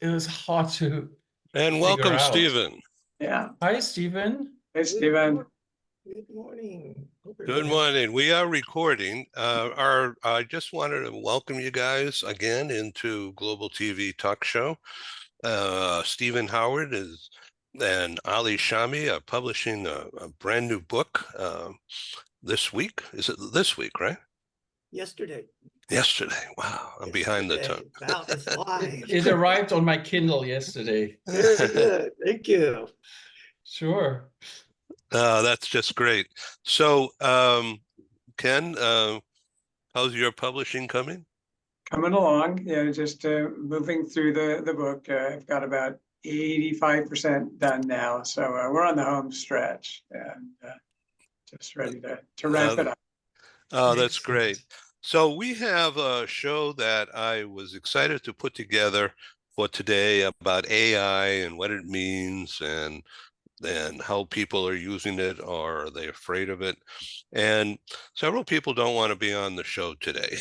it was hard to And figure welcome, out. Stephen. Yeah. Hi, Stephen. Hey, Stephen. Good morning. Hope Good everybody- morning. We are recording. I just wanted to welcome you guys again into Global TV Talk Show. Stephen Howard and Ali Shami are publishing a brand new book this week. Is it this week, right? Yesterday. Yesterday. Wow, I'm behind the Yesterday. Wow, it's live. It arrived on my Kindle yesterday. Very time. good. Thank you. Sure. That's just great. So, Ken, how's your publishing coming? Coming along, just moving through the book. I've got about 85% done now. So we're on the home stretch and just ready to wrap it up. Oh, that's Excellent. great. So we have a show that I was excited to put together for today about AI and what it means and how people are using it, or are they afraid of it? And several people don't want to be on the show today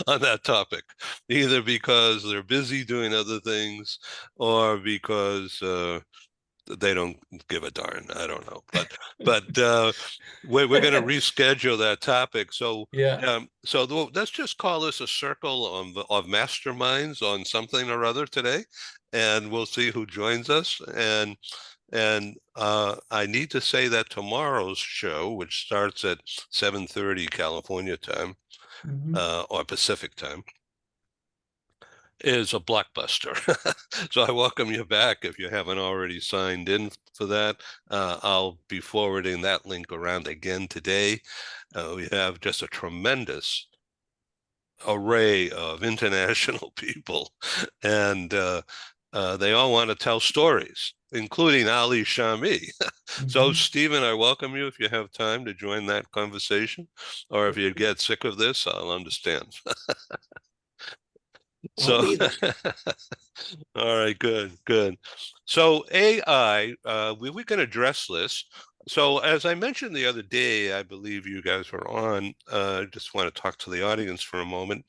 on that topic, either because they're busy doing other things or because they don't give a darn. I don't know, but we're going to reschedule that topic. So Yeah. let's just call this a circle of masterminds on something or other today, and we'll see who joins us. And I need to say that tomorrow's show, which starts at 7:30 California time or Pacific time, is a blockbuster. So I welcome you back if you haven't already signed in for that. I'll be forwarding that link around again today. We have just a tremendous array of international people, and they all want to tell stories, including Ali Shami. So, Stephen, I welcome you if you have time to join that conversation, or if you get sick of this, I'll understand. I'll be there. All right, good. So AI, we can address this. So as I mentioned the other day, I believe you guys were on, just want to talk to the audience for a moment.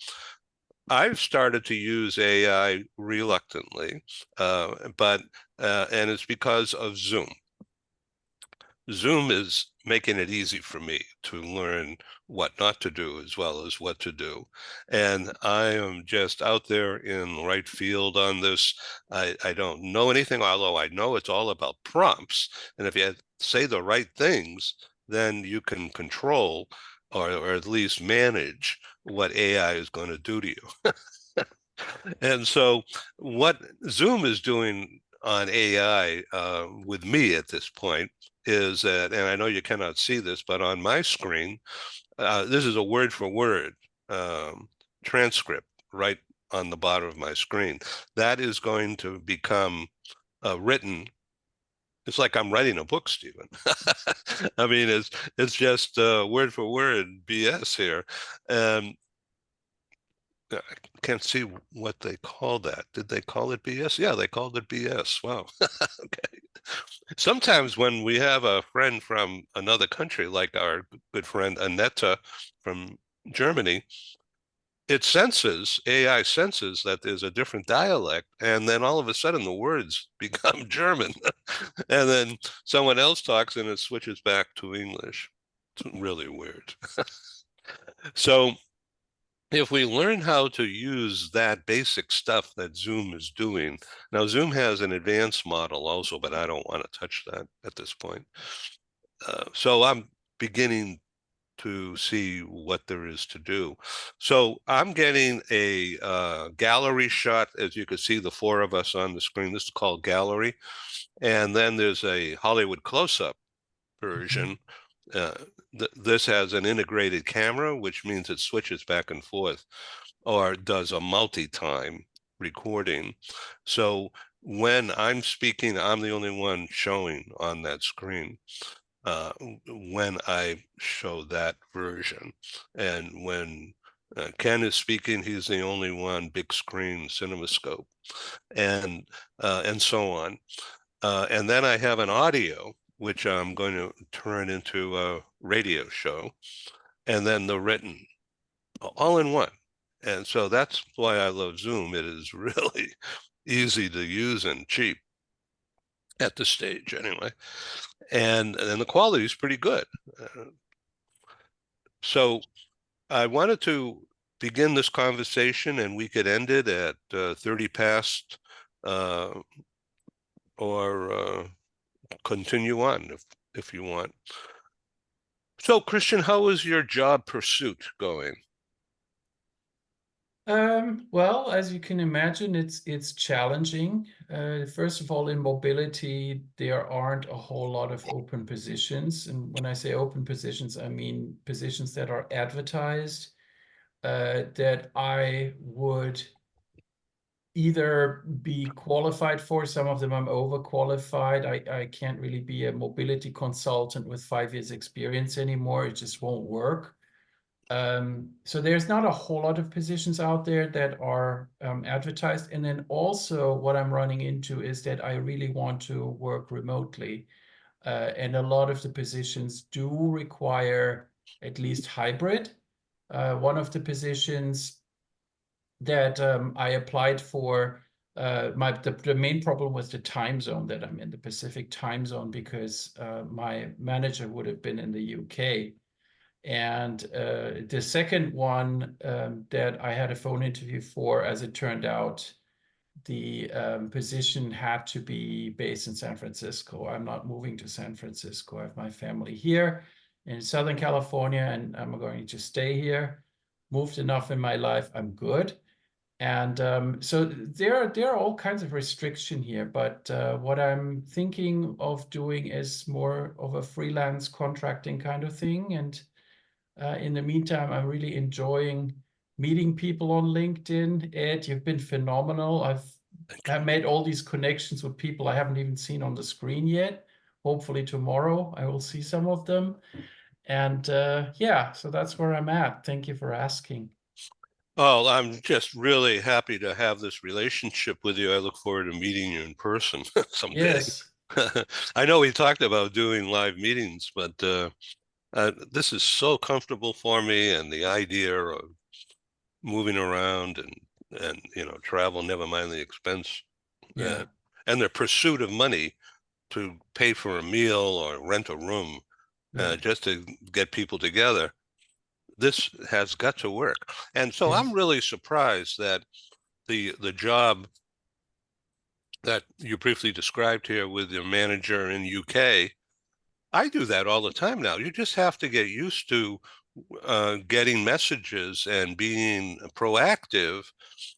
I've started to use AI reluctantly, but and it's because of Zoom. Zoom is making it easy for me to learn what not to do as well as what to do. And I am just out there in right field on this. I don't know anything, although I know it's all about prompts. And if you say the right things, then you can control or at least manage what AI is going to do to you. And so what Zoom is doing on AI with me at this point is that, and I know you cannot see this, but on my screen, this is a word for word transcript right on the bottom of my screen. That is going to become written. It's like I'm writing a book, Stephen. I mean, it's just word for word BS here. I can't see what they call that. Did they call it BS? Yeah, they called it BS. Wow. Okay. Sometimes when we have a friend from another country, like our good friend Aneta from Germany, AI senses that there's a different dialect, and then all of a sudden the words become German. And then someone else talks and it switches back to English. It's really weird. So if we learn how to use that basic stuff that Zoom is doing, now Zoom has an advanced model also, but I don't want to touch that at this point. So I'm beginning to see what there is to do. So I'm getting a gallery shot, as you can see, the four of us on the screen. This is called gallery. And then there's a Hollywood close-up version. This has an integrated camera, which means it switches back and forth or does a multi-time recording. So when I'm speaking, I'm the only one showing on that screen when I show that version. And when Ken is speaking, he's the only one, big screen, CinemaScope, and so on. And then I have an audio, which I'm going to turn into a radio show, and then the written, all in one. And so that's why I love Zoom. It is really easy to use and cheap at this stage anyway. And the quality is pretty good. So I wanted to begin this conversation, and we could end it at 30 past or continue on if you want. So, Christian, how is your job pursuit going? Well, as you can imagine, it's challenging. First of all, in mobility, there aren't a whole lot of open positions. And when I say open positions, I mean positions that are advertised, that I would either be qualified for. Some of them I'm overqualified. I can't really be a mobility consultant with 5 years experience anymore. It just won't work. So there's not a whole lot of positions out there that are advertised. And then also what I'm running into is that I really want to work remotely. And a lot of the positions do require at least hybrid. One of the positions that I applied for, the main problem was the time zone that I'm in, the Pacific time zone, because my manager would have been in the UK. And the second one that I had a phone interview for, as it turned out, the position had to be based in San Francisco. I'm not moving to San Francisco. I have my family here in Southern California, and I'm going to stay here. Moved enough in my life, I'm good. And so there are all kinds of restriction here, but what I'm thinking of doing is more of a freelance contracting kind of thing. And in the meantime, I'm really enjoying meeting people on LinkedIn. Ed, you've been phenomenal. I've made all these connections with people I haven't even seen on the screen yet. Hopefully tomorrow I will see some of them. And yeah, so that's where I'm at. Thank you for asking. Oh, I'm just really happy to have this relationship with you. I look forward to meeting you in person someday. Yes. I know we talked about doing live meetings, but this is so comfortable for me, and the idea of moving around and travel, never mind the expense, Yeah. and the pursuit of money to pay for a meal or rent a room, Yeah. just to get people together. This has got to work. And so Yes. I'm really surprised that the job that you briefly described here with your manager in UK, I do that all the time now. You just have to get used to getting messages and being proactive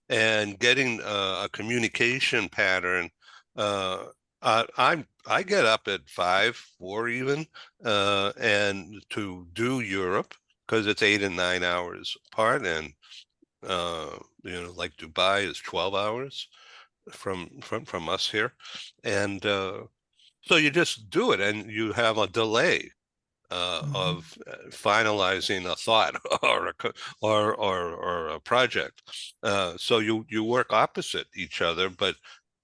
and getting a communication pattern. I get up at 5, 4 even, and to do Europe, because it's 8 and 9 hours apart, and like Dubai is 12 hours from us here, and so you just do it, and you have a delay of finalizing a thought or a project. So you work opposite each other, but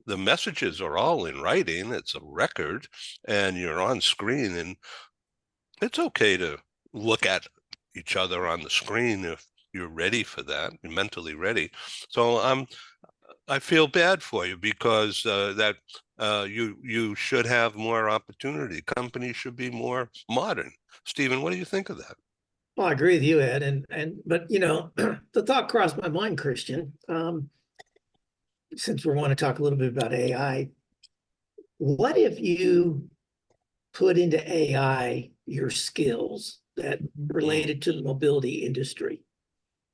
the messages are all in writing. It's a record, and you're on screen, and it's okay to look at each other on the screen if you're ready for that, you're mentally ready. So I feel bad for you, because you should have more opportunity. Companies should be more modern. Stephen, what do you think of that? Well, I agree with you, Ed. But the thought crossed my mind, Christian, since we want to talk a little bit about AI, what if you put into AI your skills that related to the mobility industry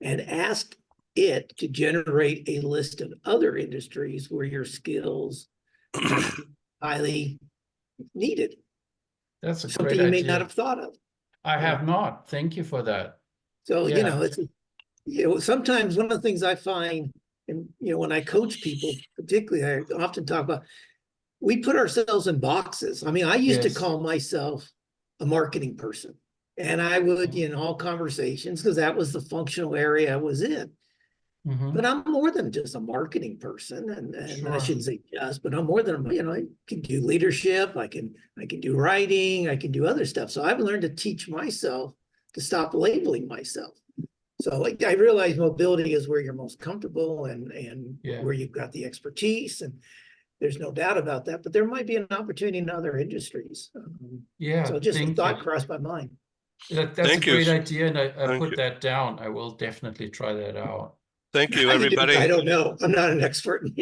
and asked it to generate a list of other industries where your skills might be highly needed? That's a Something great you may idea. not have thought of. I have not. Thank you for that. So, Yeah. it's, sometimes one of the things I find, and, when I coach people, particularly, I often talk about, we put ourselves in boxes. I mean, I used to Yes. call myself a marketing person, and I would, in all conversations, because that was the functional area I was in. Mhm. But I'm more than just a marketing person, and I Sure. shouldn't say just, but I'm more than, I can do leadership, I can do writing, I can do other stuff. So I've learned to teach myself to stop labeling myself. So like, I realize mobility is where you're most comfortable and Yeah. where you've got the expertise, and there's no doubt about that, but there might be an opportunity in other industries. Yeah, So just a thank thought you. crossed my mind. That's a Thank you. great idea, and I Thank put you. that down. I will definitely try that out. Thank you, I everybody. don't know. I'm not an expert in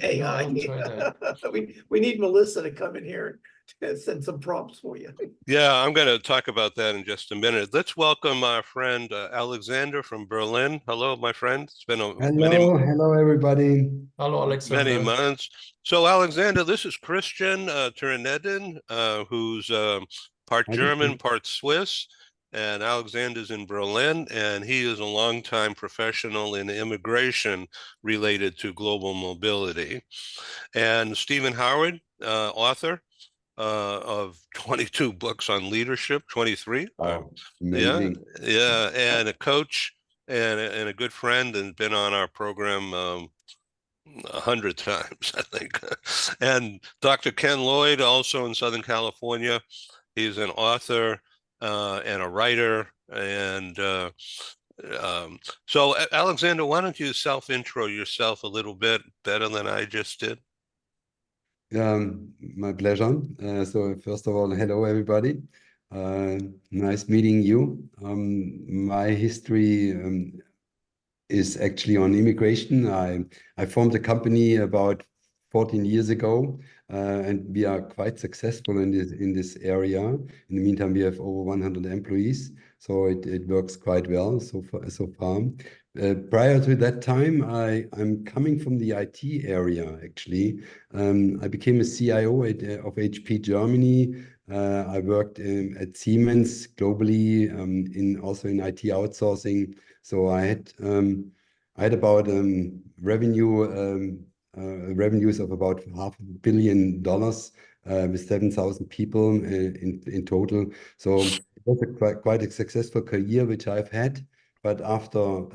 AI. I'll try that. We need Melissa to come in here and send some prompts for you. Yeah, I'm going to talk about that in just a minute. Let's welcome our friend Alexander from Berlin. Hello, my friend. It's been Hello, everybody. Hello, many Alexander. months. So, Alexander, this is Christian Turnedin, who's part Hi, German, Christian. part Swiss. And Alexander's in Berlin, and he is a longtime professional in immigration related to global mobility. And Stephen Howard, author of 22 books on leadership, 23. Wow, amazing. Yeah, and a coach and a good friend, and been on our program 100 times, I think. And Dr. Ken Lloyd, also in Southern California. He's an author and a writer. And so, Alexander, why don't you self-intro yourself a little bit better than I just did? My pleasure. So first of all, hello, everybody. Nice meeting you. My history is actually on immigration. I formed a company about 14 years ago, and we are quite successful in this area. In the meantime, we have over 100 employees, so it works quite well so far. Prior to that time, I'm coming from the IT area, actually. I became a CIO of HP Germany. I worked at Siemens globally, also in IT outsourcing. So I had about revenues of about $500 million with 7,000 people in total. So it was quite a successful career which I've had. But after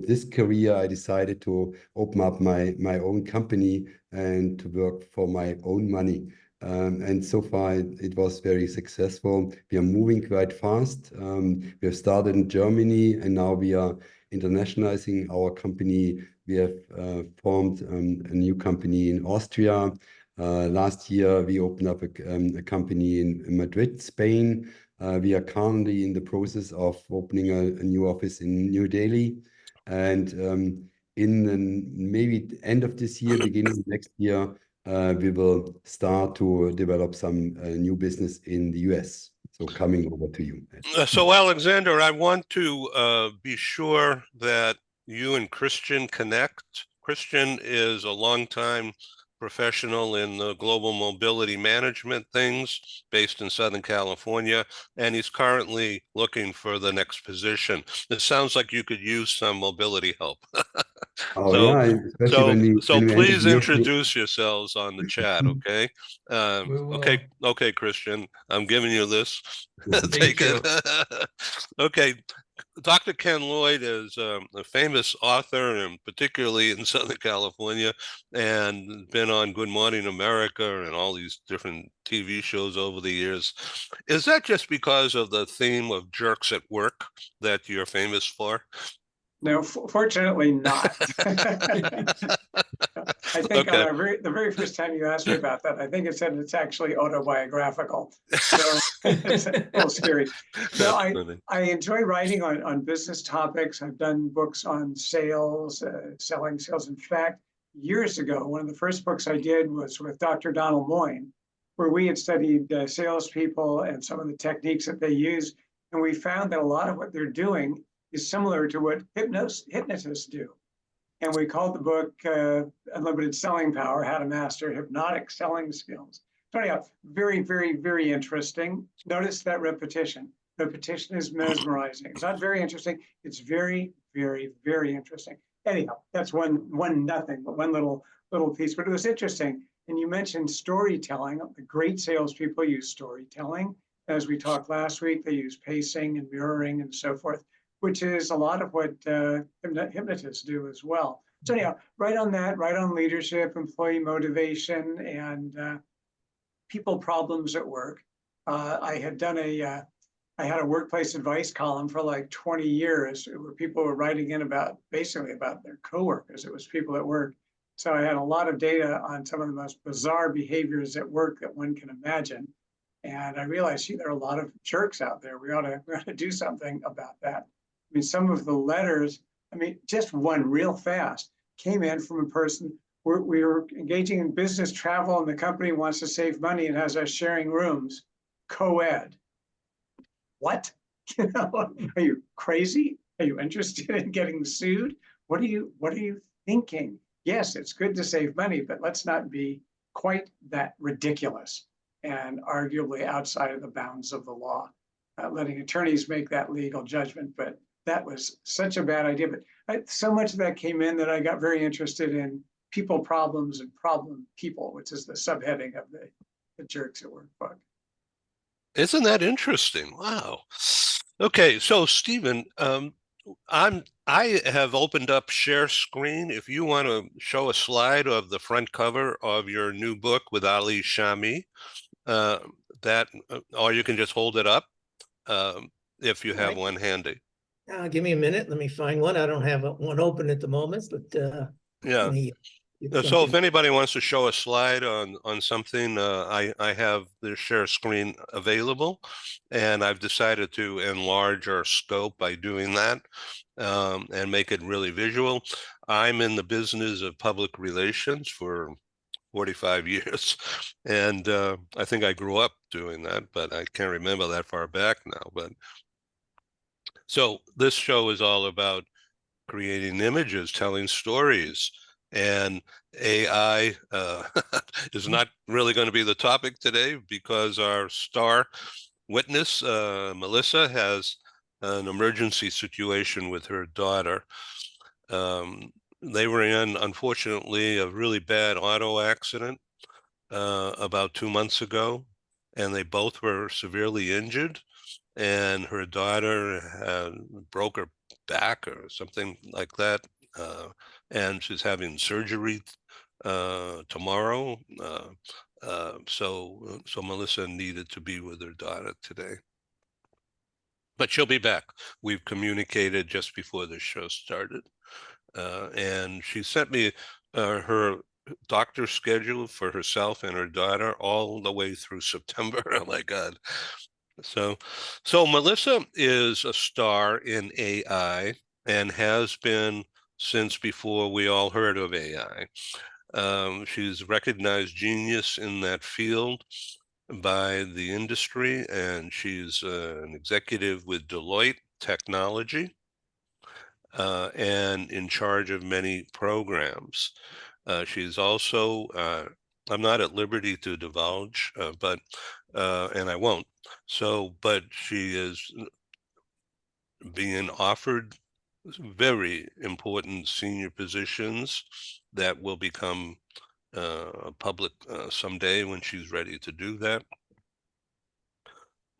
this career, I decided to open up my own company and to work for my own money. And so far, it was very successful. We are moving quite fast. We have started in Germany, and now we are internationalizing our company. We have formed a new company in Austria. Last year, we opened up a company in Madrid, Spain. We are currently in the process of opening a new office in New Delhi. And maybe end of this year, beginning of next year, we will start to develop some new business in the US. So coming over to you. So, Alexander, I want to be sure that you and Christian connect. Christian is a longtime professional in the global mobility management things based in Southern California, and he's currently looking for the next position. It sounds like you could use some mobility help. Oh, So, yeah, especially when we please enter introduce yourselves on the chat, okay? We will. Okay, Christian, I'm giving you this. Thank Take you. it. Okay, Dr. Ken Lloyd is a famous author, and particularly in Southern California, and been on Good Morning America and all these different TV shows over the years. Is that just because of the theme of jerks at work that you're famous for? No, fortunately not. I think Okay. on the very first time you asked me about that, I think it said it's actually autobiographical. So it's a little scary. No, I enjoy writing on business topics. I've done books on sales, selling sales. In fact, years ago, one of the first books I did was with Dr. Donald Moyne, where we had studied salespeople and some of the techniques that they use. And we found that a lot of what they're doing is similar to what hypnotists do. And we called the book Unlimited Selling Power, How to Master Hypnotic Selling Skills. So anyhow, very, very, very interesting. Notice that repetition. Repetition is mesmerizing. It's not very interesting. It's very, very, very interesting. Anyhow, that's one little piece, but it was interesting. And you mentioned storytelling. The great salespeople use storytelling. As we talked last week, they use pacing and mirroring and so forth, which is a lot of what hypnotists do as well. So anyhow, right on that, right on leadership, employee motivation, and people problems at work. I had done a I had a workplace advice column for like 20 years where people were writing in about basically about their coworkers. It was people at work. So I had a lot of data on some of the most bizarre behaviors at work that one can imagine. And I realized, gee, there are a lot of jerks out there. We ought to do something about that. I mean, some of the letters, I mean, just one real fast came in from a person. We were engaging in business travel and the company wants to save money and has us sharing rooms, co-ed. What? You know, are you crazy? Are you interested in getting sued? What are you thinking? Yes, it's good to save money, but let's not be quite that ridiculous and arguably outside of the bounds of the law. Letting attorneys make that legal judgment, but that was such a bad idea. But so much of that came in that I got very interested in people problems and problem people, which is the subheading of the Jerks at Work book. Isn't that interesting? Wow. Okay, so Stephen, I have opened up share screen. If you want to show a slide of the front cover of your new book with Ali Shami, or you can just hold it up if you have Right. one handy. Give me a minute. Let me find one. I don't have one open at the moment, but Yeah. let me get So if something. anybody wants to show a slide on something, I have the share screen available, and I've decided to enlarge our scope by doing that and make it really visual. I'm in the business of public relations for 45 years, and I think I grew up doing that, but I can't remember that far back now. But so this show is all about creating images, telling stories. And AI is not really going to be the topic today because our star witness, Melissa, has an emergency situation with her daughter. They were in, unfortunately, a really bad auto accident about 2 months ago, and they both were severely injured. And her daughter broke her back or something like that, and she's having surgery tomorrow. So Melissa needed to be with her daughter today, but she'll be back. We've communicated just before the show started, and she sent me her doctor schedule for herself and her daughter all the way through September. Oh my God. So Melissa is a star in AI and has been since before we all heard of AI. She's a recognized genius in that field by the industry, and she's an executive with Deloitte Technology and in charge of many programs. She's also, I'm not at liberty to divulge, but and I won't. So, but she is being offered very important senior positions that will become public someday when she's ready to do that.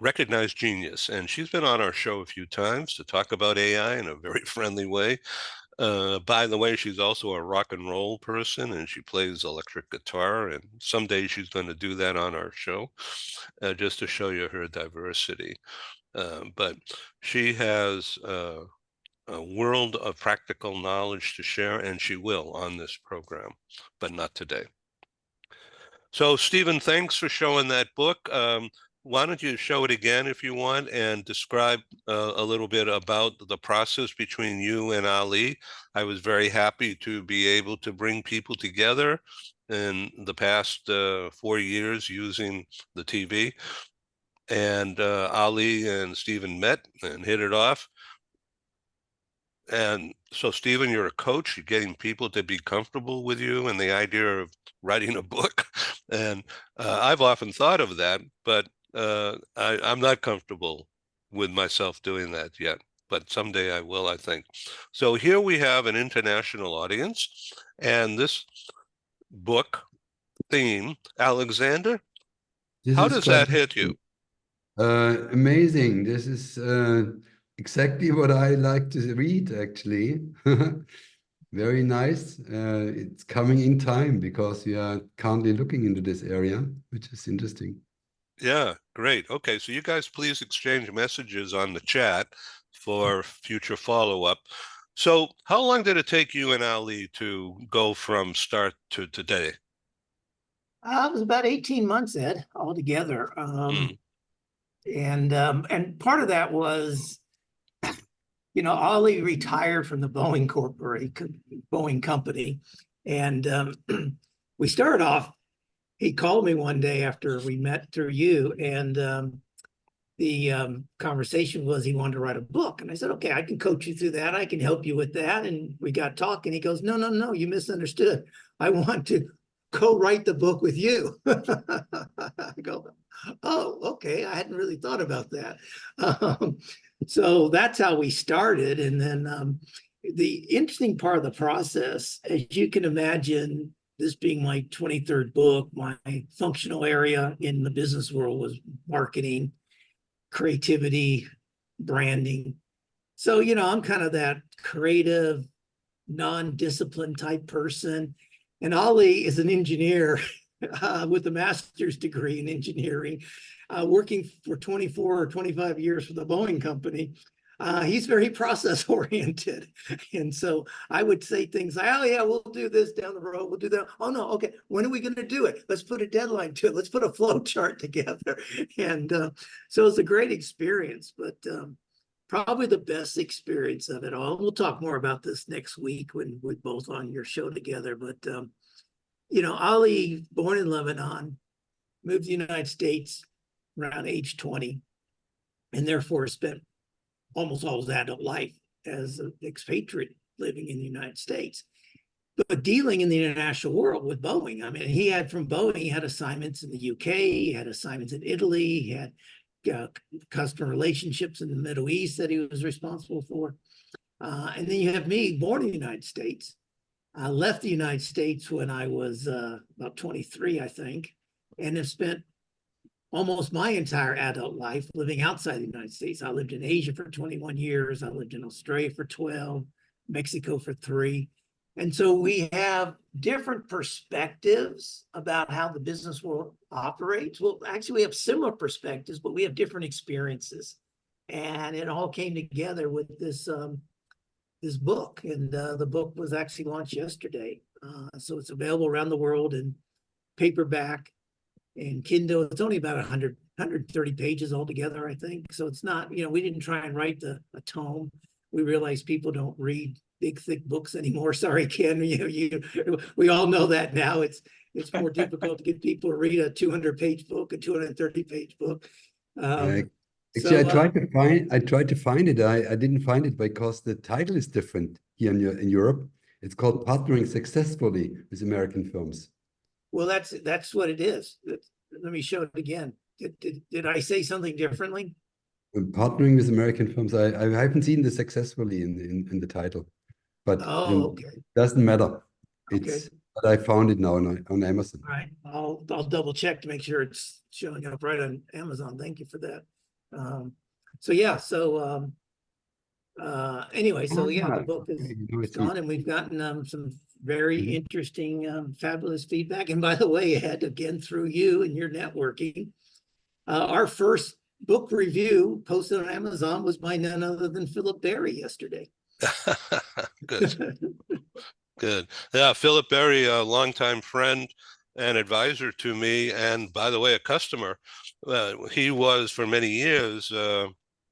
Recognized genius, and she's been on our show a few times to talk about AI in a very friendly way. By the way, she's also a rock and roll person, and she plays electric guitar, and someday she's going to do that on our show, just to show you her diversity. But she has a world of practical knowledge to share, and she will on this program, but not today. So, Stephen, thanks for showing that book. Why don't you show it again if you want and describe a little bit about the process between you and Ali. I was very happy to be able to bring people together in the past 4 years using the TV. And Ali and Stephen met and hit it off. And so, Stephen, you're a coach. You're getting people to be comfortable with you and the idea of writing a book. And I've often thought of that, but I'm not comfortable with myself doing that yet. But someday I will, I think. So here we have an international audience, and this book theme, Alexander, how does that hit you? Amazing. This is exactly what I like to read, actually. Very nice. It's coming in time because we are currently looking into this area, which is interesting. Yeah, great. Okay, so you guys please exchange messages on the chat for future follow-up. So how long did it take you and Ali to go from start to today? It was about 18 months, Ed, altogether. Mm. And part of that was, Ollie retired from the Boeing company. And we started off, he called me one day after we met through you, and the conversation was he wanted to write a book. And I said, okay, I can coach you through that. I can help you with that. And we got talking. He goes, no, you misunderstood. I want to co-write the book with you. I go, oh, okay. I hadn't really thought about that. So that's how we started. And then the interesting part of the process, as you can imagine, this being my 23rd book, my functional area in the business world was marketing, creativity, branding. So, I'm kind of that creative, non-disciplined type person. And Ali is an engineer with a master's degree in engineering, working for 24 or 25 years for the Boeing company. He's very process oriented. And so I would say things like, oh yeah, we'll do this down the road. We'll do that. Oh no, okay. When are we going to do it? Let's put a deadline to it. Let's put a flow chart together. And so it's a great experience, but probably the best experience of it all. We'll talk more about this next week when we're both on your show together. But, Ali, born in Lebanon, moved to the United States around age 20, and therefore spent almost all his adult life as an expatriate living in the United States, but dealing in the international world with Boeing. I mean, from Boeing, he had assignments in the UK, he had assignments in Italy, he had customer relationships in the Middle East that he was responsible for. And then you have me, born in the United States. I left the United States when I was about 23, I think, and have spent almost my entire adult life living outside the United States. I lived in Asia for 21 years. I lived in Australia for 12, Mexico for 3. And so we have different perspectives about how the business world operates. Well, actually, we have similar perspectives, but we have different experiences. And it all came together with this book. And the book was actually launched yesterday. So it's available around the world in paperback and Kindle. It's only about 130 pages altogether, I think. So it's not, we didn't try and write a tome. We realized people don't read big, thick books anymore. Sorry, Ken. We all know that now. It's more difficult to get people to read a 200-page book, a 230-page book. Actually, I tried to find it. I didn't find it because the title is different here in Europe. It's called Partnering Successfully with American Firms. Well, that's what it is. Let me show it again. Did I say something differently? Partnering with American firms. I haven't seen the successfully in the title, but okay. Doesn't matter. Okay. But I found it now on Amazon. All right, I'll double check to make sure it's showing up right on Amazon. Thank you for that. Anyway, the book is gone, and we've gotten some very interesting, fabulous feedback. And by the way, Ed, again, through you and your networking, our first book review posted on Amazon was by none other than Philip Berry yesterday. Good. Good. Yeah, Philip Berry, a longtime friend and advisor to me, and by the way, a customer. He was for many years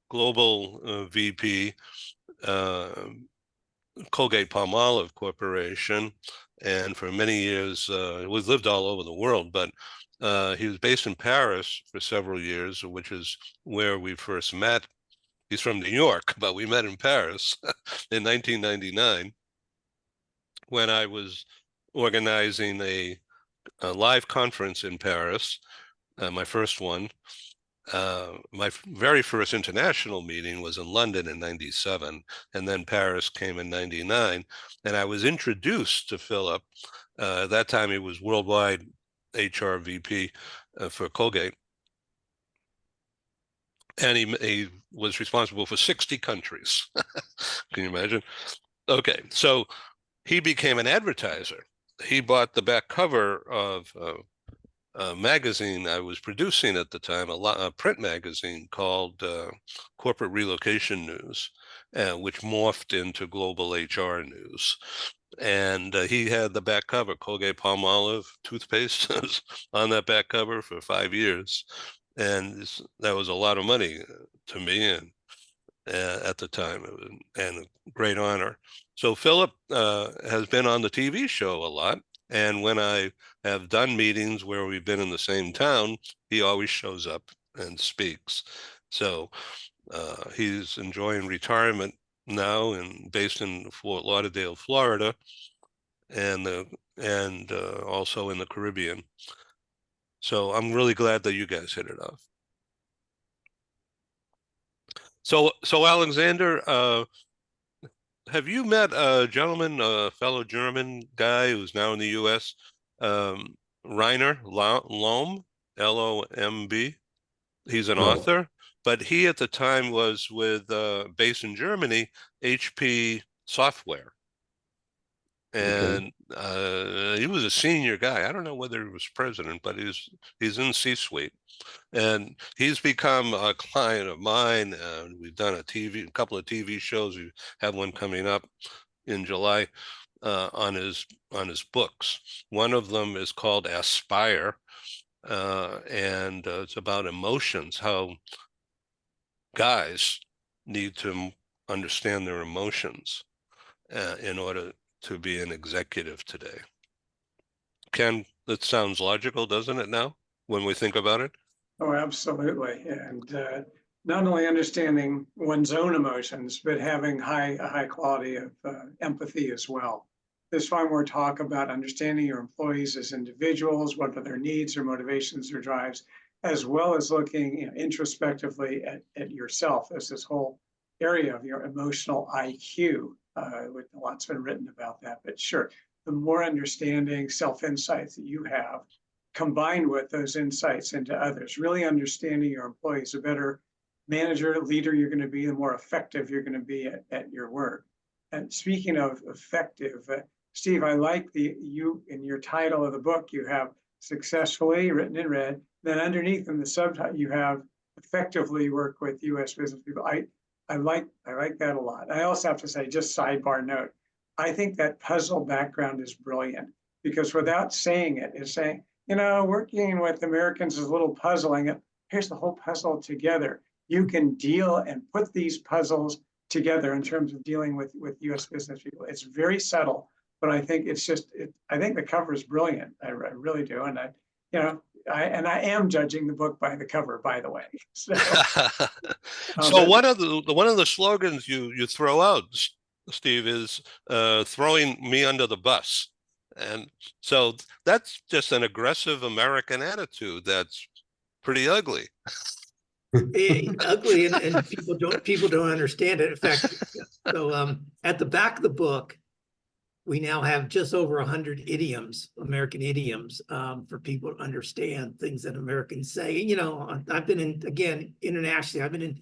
global VP, Colgate-Palmolive Corporation, and for many years we've lived all over the world, but he was based in Paris for several years, which is where we first met. He's from New York, but we met in Paris in 1999 when I was organizing a live conference in Paris, my first one. My very first international meeting was in London in 97, and then Paris came in 99. And I was introduced to Philip. At that time, he was worldwide HR VP for Colgate. And he was responsible for 60 countries. Can you imagine? Okay, so he became an advertiser. He bought the back cover of magazine I was producing at the time, a print magazine called Corporate Relocation News, which morphed into Global HR News. And he had the back cover, Colgate-Palmolive toothpaste on that back cover for 5 years. And that was a lot of money to me and at the time, and a great honor. So Philip has been on the TV show a lot. And when I have done meetings where we've been in the same town, he always shows up and speaks. So he's enjoying retirement now and based in Fort Lauderdale, Florida, and also in the Caribbean. So I'm really glad that you guys hit it off. So Alexander, have you met a gentleman, a fellow German guy who's now in the U.S., Rainer Lomb, L-O-M-B? He's an No. author, but he at the time was with, based in Germany, HP Software. And he was a senior guy. I don't know whether he was president, but he's in C-suite. And he's become a client of mine. We've done a couple of TV shows. We have one coming up in July on his books. One of them is called Aspire, and it's about emotions, how guys need to understand their emotions in order to be an executive today. Ken, that sounds logical, doesn't it now, when we think about it? Oh, absolutely. And not only understanding one's own emotions, but having a high quality of empathy as well. There's far more talk about understanding your employees as individuals, what are their needs, their motivations, their drives, as well as looking introspectively at yourself as this whole area of your emotional IQ. Lots been written about that, but sure, the more understanding self-insights that you have, combined with those insights into others, really understanding your employees, a better manager, leader you're going to be, the more effective you're going to be at your work. And speaking of effective, Steve, I like you in your title of the book, you have successfully written in red, then underneath in the subtitle, you have effectively work with U.S. business people. I like that a lot. I also have to say, just sidebar note, I think that puzzle background is brilliant because without saying it, it's saying, working with Americans is a little puzzling. Here's the whole puzzle together. You can deal and put these puzzles together in terms of dealing with U.S. business people. It's very subtle, but I think I think the cover is brilliant. I really do. And I am judging the book by the cover, by the way. So, one of the slogans you throw out, Steve, is throwing me under the bus. And so that's just an aggressive American attitude that's pretty ugly. Ugly, and people don't understand it. In fact, so at the back of the book, we now have just over 100 idioms, American idioms, for people to understand things that Americans say. I've been internationally, I've been in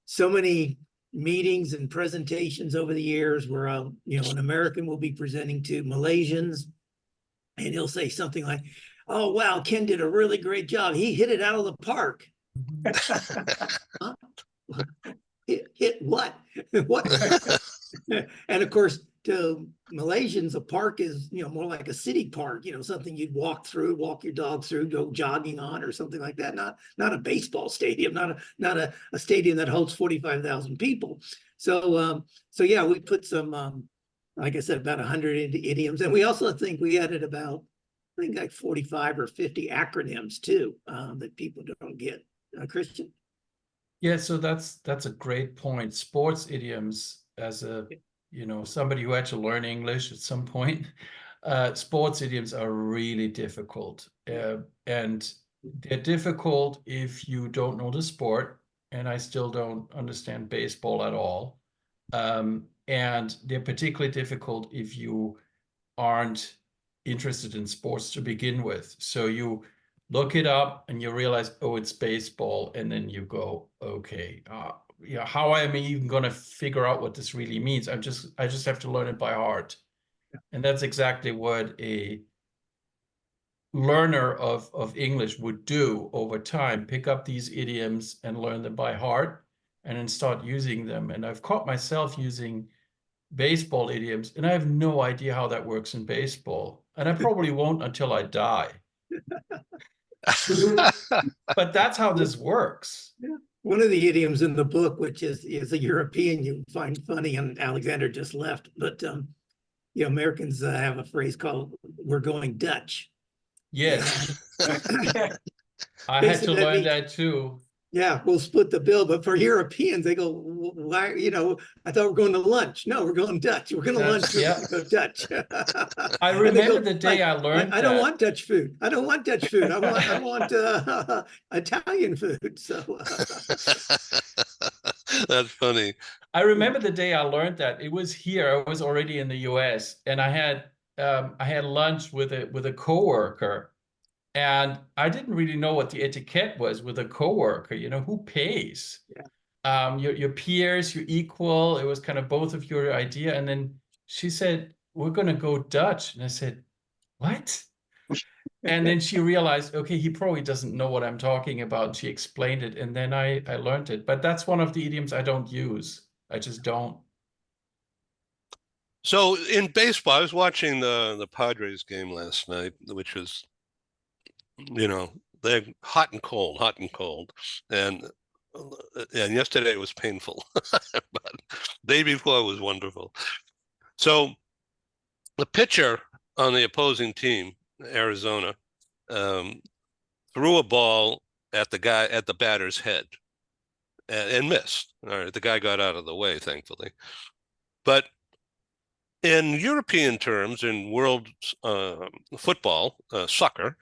so many meetings and presentations over the years where, an American will be presenting to Malaysians and he'll say something like, "Oh, wow, Ken did a really great job. He hit it out of the park." Huh? Hit what? What? And of course, to Malaysians, a park is, more like a city park, something you'd walk your dog through, go jogging on or something like that. Not a baseball stadium, not a stadium that holds 45,000 people. So yeah, we put some, like I said, about 100 idioms. And we also think we added about, I think like 45 or 50 acronyms too, that people don't get. Christian? Yeah, so that's a great point. Sports idioms, as somebody who had to learn English at some point, sports idioms are really difficult. And they're difficult if you don't know the sport, and I still don't understand baseball at all. And they're particularly difficult if you aren't interested in sports to begin with. So you look it up and you realize, oh, it's baseball. And then you go, okay, how am I even going to figure out what this really means? I just have to learn it by heart. And that's exactly what a learner of English would do over time, pick up these idioms and learn them by heart and then start using them. And I've caught myself using baseball idioms, and I have no idea how that works in baseball. And I probably won't until I die. But that's how this works. One of the idioms in the book, which is a European you find funny, and Alexander just left, but Americans have a phrase called "we're going Dutch." Yes, I had to Basically, that learn means- that too. Yeah, we'll split the bill, but for Europeans, they go, "Why? I thought we're going to lunch. No, we're going Dutch. We're going to lunch. Yeah. We're going Dutch." I And they remember go, the day I learned I don't that. want Dutch food. I don't want Dutch food. I want Italian food. So That's funny. I remember the day I learned that. It was here. I was already in the US, and I had lunch with a coworker, and I didn't really know what the etiquette was with a coworker. Who pays? Yeah. Your peers, your equal. It was kind of both of your idea. And then she said, "We're going to go Dutch," and I said, "What?" And then she realized, okay, he probably doesn't know what I'm talking about. And she explained it, and then I learned it. But that's one of the idioms I don't use. I just don't. So in baseball, I was watching the Padres game last night, which was, they're hot and cold, and yesterday was painful, but day before was wonderful. So the pitcher on the opposing team, Arizona, threw a ball at the batter's head and missed. All right, the guy got out of the way, thankfully. But in European terms, in world football, soccer,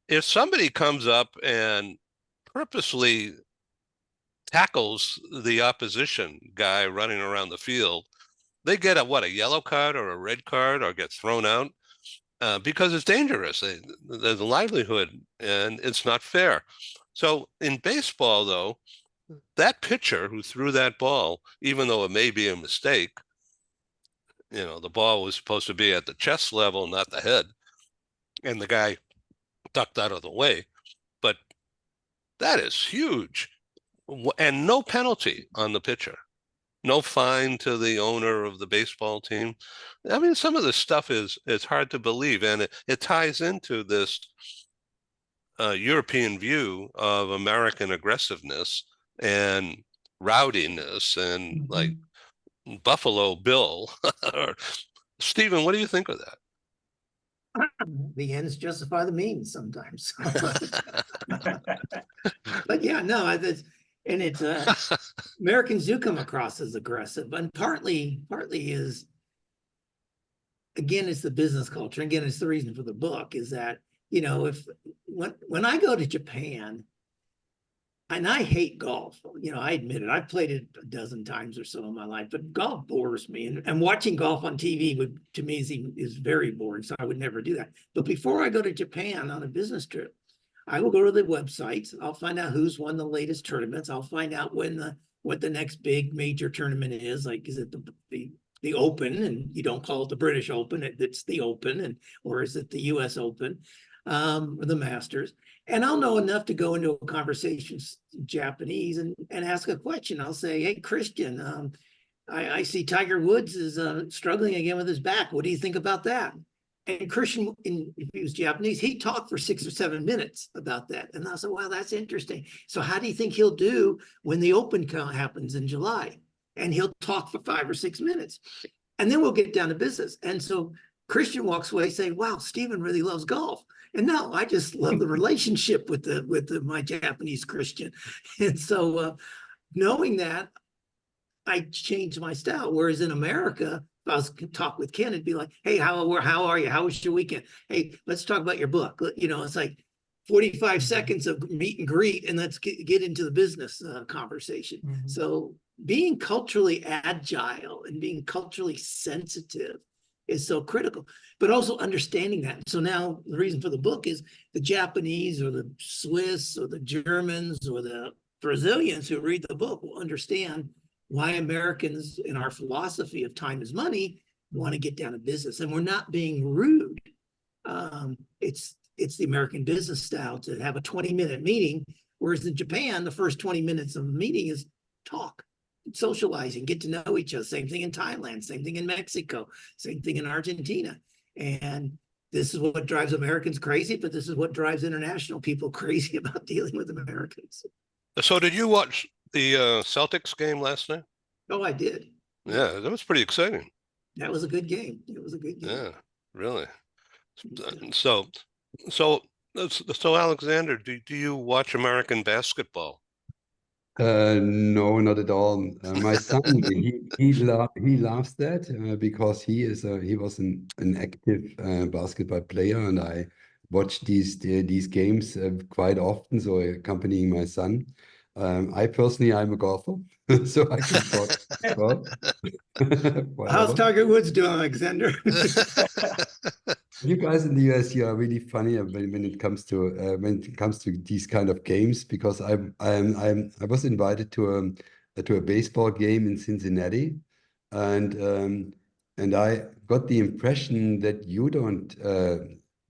if somebody comes up and purposely tackles the opposition guy running around the field, they get a yellow card or a red card or get thrown out because it's dangerous. There's a livelihood, and it's not fair. So in baseball, though, that pitcher who threw that ball, even though it may be a mistake, the ball was supposed to be at the chest level, not the head, and the guy ducked out of the way. But that is huge, and no penalty on the pitcher, no fine to the owner of the baseball team. I mean, some of this stuff is hard to believe, and it ties into this European view of American aggressiveness and rowdiness and like Buffalo Bill. Stephen, what do you think of that? the ends justify the means sometimes. But yeah, no, it's Americans do come across as aggressive, and partly is, again, it's the business culture. Again, it's the reason for the book is that, when I go to Japan, and I hate golf, I admit it, I've played it a dozen times or so in my life, but golf bores me. And watching golf on TV to me is very boring, so I would never do that. But before I go to Japan on a business trip, I will go to the websites. I'll find out who's won the latest tournaments. I'll find out what the next big major tournament is. Like, is it the Open, and you don't call it the British Open, it's the Open, or is it the US Open, or the Masters? And I'll know enough to go into a conversation in Japanese and ask a question. I'll say, "Hey, Christian, I see Tiger Woods is struggling again with his back. What do you think about that?" And Christian, if he was Japanese, he talked for 6 or 7 minutes about that. And I said, "Wow, that's interesting. So how do you think he'll do when the Open happens in July?" And he'll talk for 5 or 6 minutes. And then we'll get down to business. And so Christian walks away saying, "Wow, Stephen really loves golf." And no, I just love the relationship with my Japanese Christian. And so knowing that, I changed my style. Whereas in America, if I was to talk with Ken, it'd be like, "Hey, how are you? How was your weekend? Hey, let's talk about your book." It's like 45 seconds of meet and greet, and let's get into the business conversation. So being culturally agile and being culturally sensitive is so critical, but also understanding that. So now the reason for the book is the Japanese or the Swiss or the Germans or the Brazilians who read the book will understand why Americans, in our philosophy of time is money, want to get down to business. And we're not being rude. It's the American business style to have a 20-minute meeting, whereas in Japan, the first 20 minutes of the meeting is talk, socializing, get to know each other. Same thing in Thailand, same thing in Mexico, same thing in Argentina. And this is what drives Americans crazy, but this is what drives international people crazy about dealing with Americans. So did you watch the Celtics game last night? Oh, I did. Yeah, that was pretty exciting. That was a good game. It was a good game. Yeah, really. So, so, so Alexander, do you watch American basketball? No, not at all. My son, he loves that because he was an active basketball player, and I watch these games quite often. So accompanying my son. I personally, I'm a golfer, so I can talk golf. How's Whatever. Tiger Woods doing, Alexander? You guys in the US, you are really funny when it comes to these kind of games, because I was invited to a baseball game in Cincinnati, and I got the impression that you don't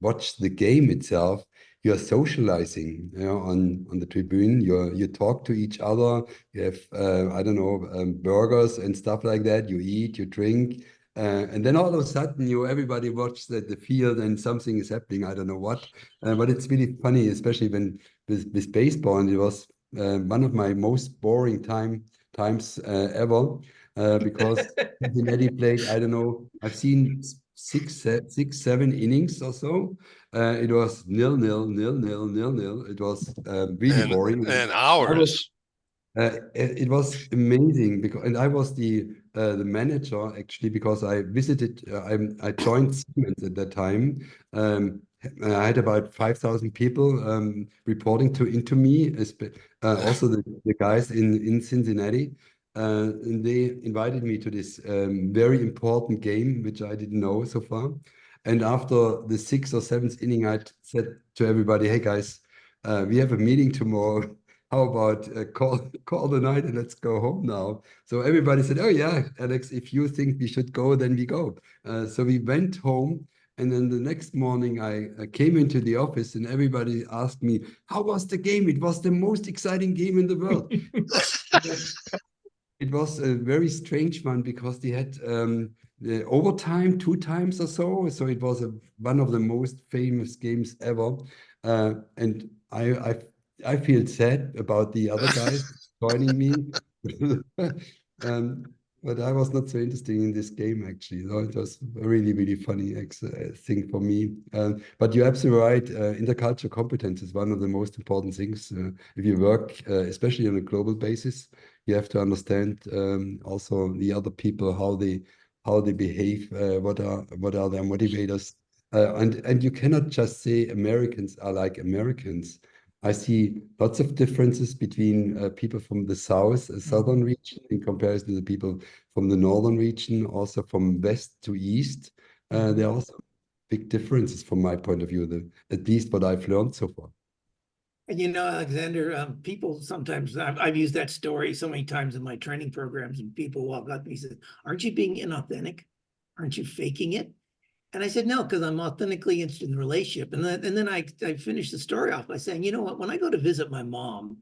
watch the game itself. You are socializing, on the tribune. You talk to each other. You have I don't know, burgers and stuff like that. You eat, you drink. And then all of a sudden, everybody watches the field and something is happening. I don't know what, but it's really funny, especially when with baseball. And it was one of my most boring times ever, because Cincinnati played. I don't know. I've seen six, 7 innings or so. It was 0-0, 0-0, 0-0. It was really boring. And hours. It was amazing and I was the manager actually, because I visited. I joined Siemens at that time. I had about 5,000 people reporting into me, also the guys in Cincinnati, and they invited me to this very important game, which I didn't know so far. And after the 6th or 7th inning, I said to everybody, "Hey guys, we have a meeting tomorrow. How about call the night and let's go home now?" So everybody said, "Oh yeah, Alex, if you think we should go, then we go." So we went home, and then the next morning I came into the office and everybody asked me, "How was the game?" It was the most exciting game in the world. It was a very strange one because they had the overtime 2 times or so. So it was one of the most famous games ever. And I feel sad about the other guys joining me. But I was not so interested in this game, actually. So it was a really, really funny thing for me. But you're absolutely right. Intercultural competence is one of the most important things. If you work, especially on a global basis, you have to understand also the other people, how they behave, what are their motivators. And you cannot just say Americans are like Americans. I see lots of differences between people from the southern region in comparison to the people from the northern region, also from west to east. There are also big differences from my point of view, at least what I've learned so far. And Alexander, people sometimes, I've used that story so many times in my training programs, and people walk up to me and say, "Aren't you being inauthentic? Aren't you faking it?" And I said, "No, because I'm authentically interested in the relationship." And then I finished the story off by saying, "You know what, when I go to visit my mom,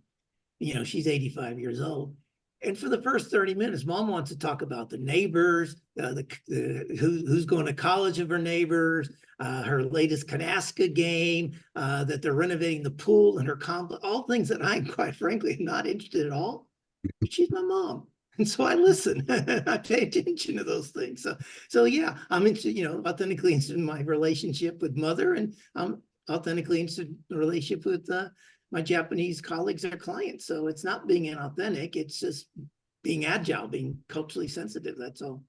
she's 85 years old. And for the first 30 minutes, mom wants to talk about the neighbors, who's going to college of her neighbors, her latest Kanaska game, that they're renovating the pool and her complex, all things that I'm quite frankly not interested at all. But she's my mom. And so I listen. I pay attention to those things. So yeah, I'm interested, authentically interested in my relationship with mother, and I'm authentically interested in the relationship with my Japanese colleagues or clients. So it's not being inauthentic, it's just being agile, being culturally sensitive. That's all.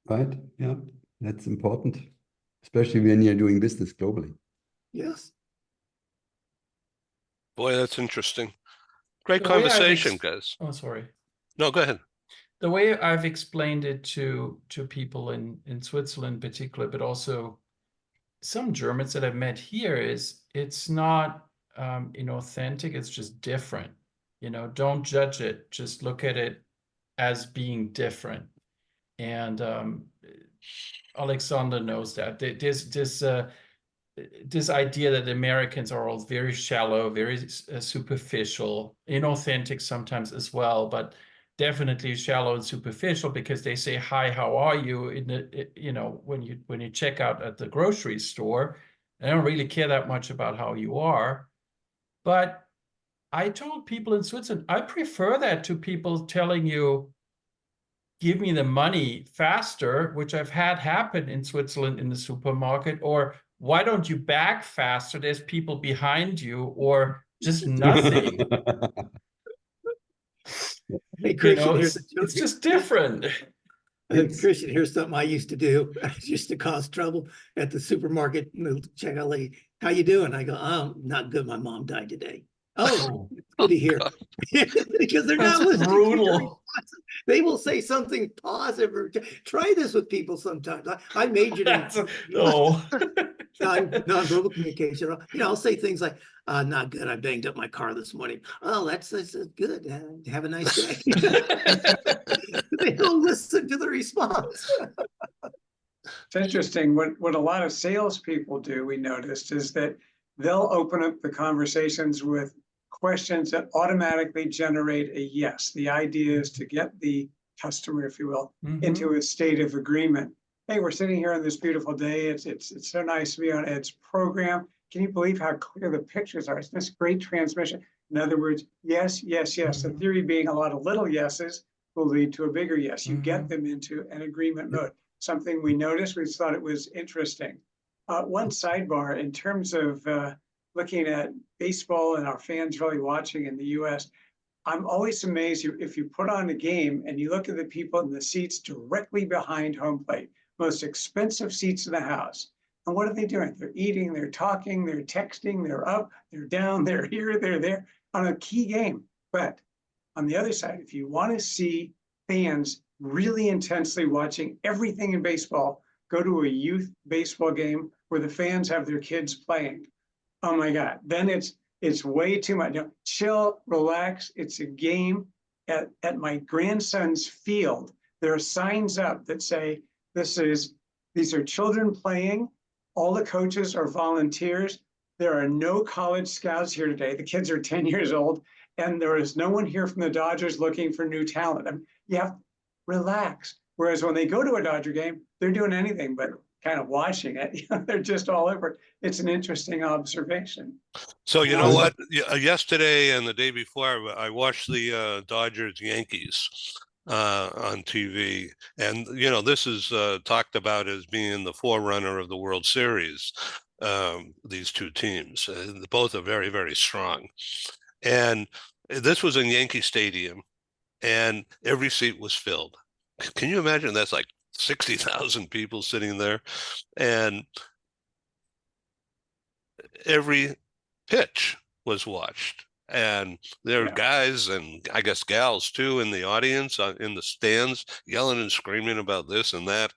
Right. Yeah, that's important, especially when you're doing business globally. Yes. Boy, that's interesting. Great The way I've conversation, guys. Oh, sorry. No, go ahead. The way I've explained it to people in Switzerland in particular, but also some Germans that I've met here, is it's not inauthentic, it's just different. Don't judge it, just look at it as being different. And Alexander knows that. this idea that Americans are all very shallow, very superficial, inauthentic sometimes as well, but definitely shallow and superficial because they say, "Hi, how are you?" in the, you know, when you check out at the grocery store. I don't really care that much about how you are. But I told people in Switzerland, I prefer that to people telling you, "Give me the money faster," which I've had happen in Switzerland in the supermarket, or "Why don't you back faster? There's people behind you," or just nothing. Hey, You Christian, know, here's it's just different. Christian, here's something I used to do. I used to cause trouble at the supermarket. The checkout lady, "How you doing?" I go, "Not good. My mom died today." "Oh, it's good to hear." Because they're That's not listening to your brutal. responses. They will say something positive or try this with people sometimes. I majored in No. non-verbal communication. I'll say things like, "Not good. I banged up my car this morning." "Oh, that's good. Have a nice day." They don't listen to the response. It's interesting. What a lot of salespeople do, we noticed, is that they'll open up the conversations with questions that automatically generate a yes. The idea is to get the customer, if you will, into a state of agreement. "Hey, we're sitting here on this beautiful day. It's so nice to be on Ed's program. Can you believe how clear the pictures are? It's this great transmission." In other words, yes, yes, yes. The theory being a lot of little yeses will lead to a bigger yes. You get them into an agreement mode. Something we noticed, we thought it was interesting. One sidebar in terms of looking at baseball and our fans really watching in the US, I'm always amazed if you put on a game and you look at the people in the seats directly behind home plate, most expensive seats in the house. And what are they doing? They're eating, they're talking, they're texting, they're up, they're down, they're here, they're there on a key game. But on the other side, if you want to see fans really intensely watching everything in baseball, go to a youth baseball game where the fans have their kids playing. Oh my God, then it's way too much. Chill, relax. It's a game. At my grandson's field, there are signs up that say, these are children playing. All the coaches are volunteers. There are no college scouts here today. The kids are 10 years old, and there is no one here from the Dodgers looking for new talent. I mean, you have to relax. Whereas when they go to a Dodger game, they're doing anything but kind of watching it. They're just all over. It's an interesting observation. So you know what? Yesterday and the day before, I watched the Dodgers Yankees on TV, and this is talked about as being the forerunner of the World Series. These two teams, both are very, very strong, and this was in Yankee Stadium, and every seat was filled. Can you imagine? That's like 60,000 people sitting there, and every pitch was watched. And there are guys and I guess gals too in the audience, in the stands, yelling and screaming about this and that.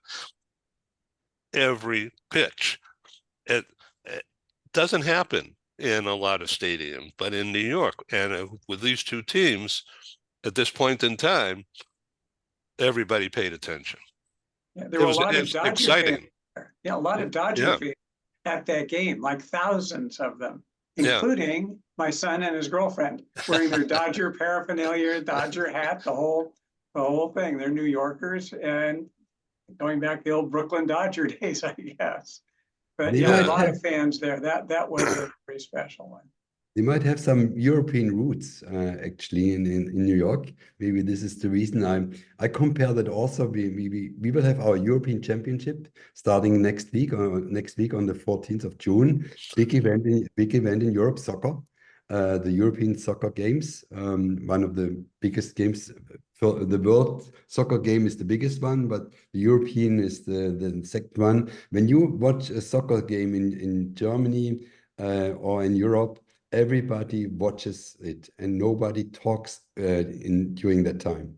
Every pitch. It doesn't happen in a lot of stadiums, but in New York, and with these two teams, at this point in time, everybody paid attention. Yeah, there were a lot of Dodger exciting. fans there. Yeah, a lot of Dodger fans at that game, like thousands of them, including my son and his girlfriend wearing their Dodger paraphernalia, Dodger hat, the whole thing. They're New Yorkers and going back the old Brooklyn Dodger days, I guess. But yeah, a lot of fans there. That was a very special one. They might have some European roots actually in New York. Maybe this is the reason I compare that also. We will have our European Championship starting next week on the 14th of June. Big event in Europe, soccer. The European Soccer Games, one of the biggest games. For the world soccer game is the biggest one, but the European is the second one. When you watch a soccer game in Germany or in Europe, everybody watches it and nobody talks during that time.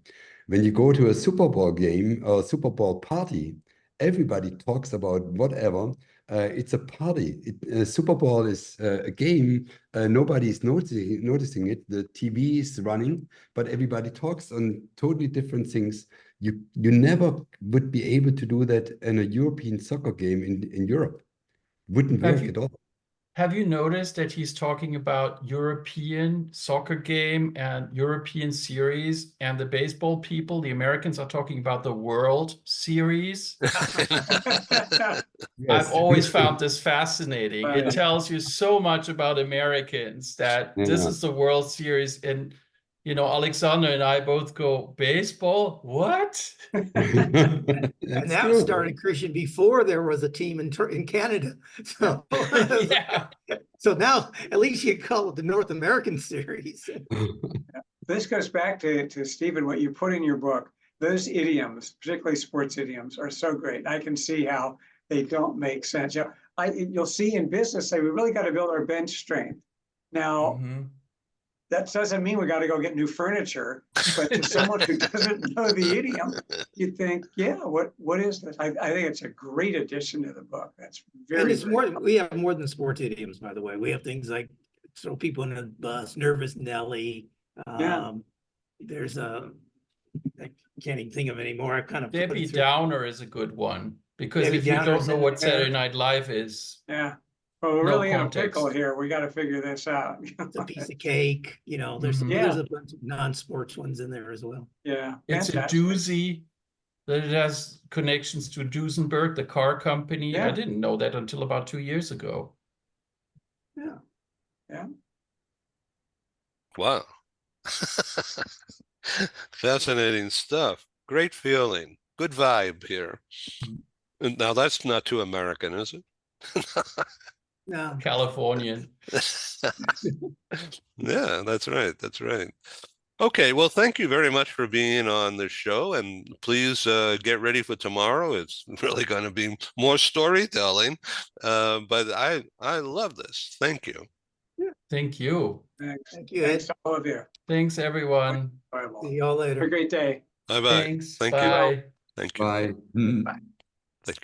When you go to a Super Bowl game or Super Bowl party, everybody talks about whatever. It's a party. Super Bowl is a game. Nobody is noticing it. The TV is running, but everybody talks on totally different things. You never would be able to do that in a European soccer game in Europe. wouldn't Have work you- at all. Have you noticed that he's talking about European soccer game and European series, and the baseball people, the Americans, are talking about the World Series? I've Yes. always found this fascinating. It Right. tells you so much about Americans that this Yeah. is the World Series, and Alexander and I both go, baseball? What? And That's that true. started, Christian, before there was a team in Canada. So, Yeah. so now at least you call it the North American Series. This goes back to Stephen, what you put in your book. Those idioms, particularly sports idioms, are so great. I can see how they don't make sense. You'll see in business, say we really got to build our bench strength. Now, Mhm. that doesn't mean we got to go get new furniture, but to someone who doesn't know the idiom, you think, yeah, what is this? I think it's a great addition to the book. That's And very, it's more, we have more than sports idioms, by the way. We have things like throw people in a bus, nervous Nelly. Yeah. There's I can't even think of it anymore. I kind of put it Debbie through. Downer is a good one, because Debbie if you don't Downer's know in what there. Saturday Night Live is, yeah. Well, we're No really in a context. pickle here. We got to figure this out. It's a piece of cake, there's Mhm. there's Yeah. a bunch of non-sports ones in there as well. Yeah. it's a fantastic. doozy that it has connections to Duesenberg, the car company. Yeah. I didn't know that until about 2 years ago. Yeah. Wow. Fascinating stuff. Great feeling. Good vibe here. And now that's not too American, is it? No, Californian. Yeah, that's right. That's right. Okay, well, thank you very much for being on the show, and please get ready for tomorrow. It's really going to be more storytelling, but I love this. Thank you. Thank you. Thanks. thank you, Thanks Ed. to all of you. Thanks, everyone. Enjoyable. See y'all Have a later. great day. Bye bye. Thanks. Thank you. Bye. Thank you. Bye. Thank you.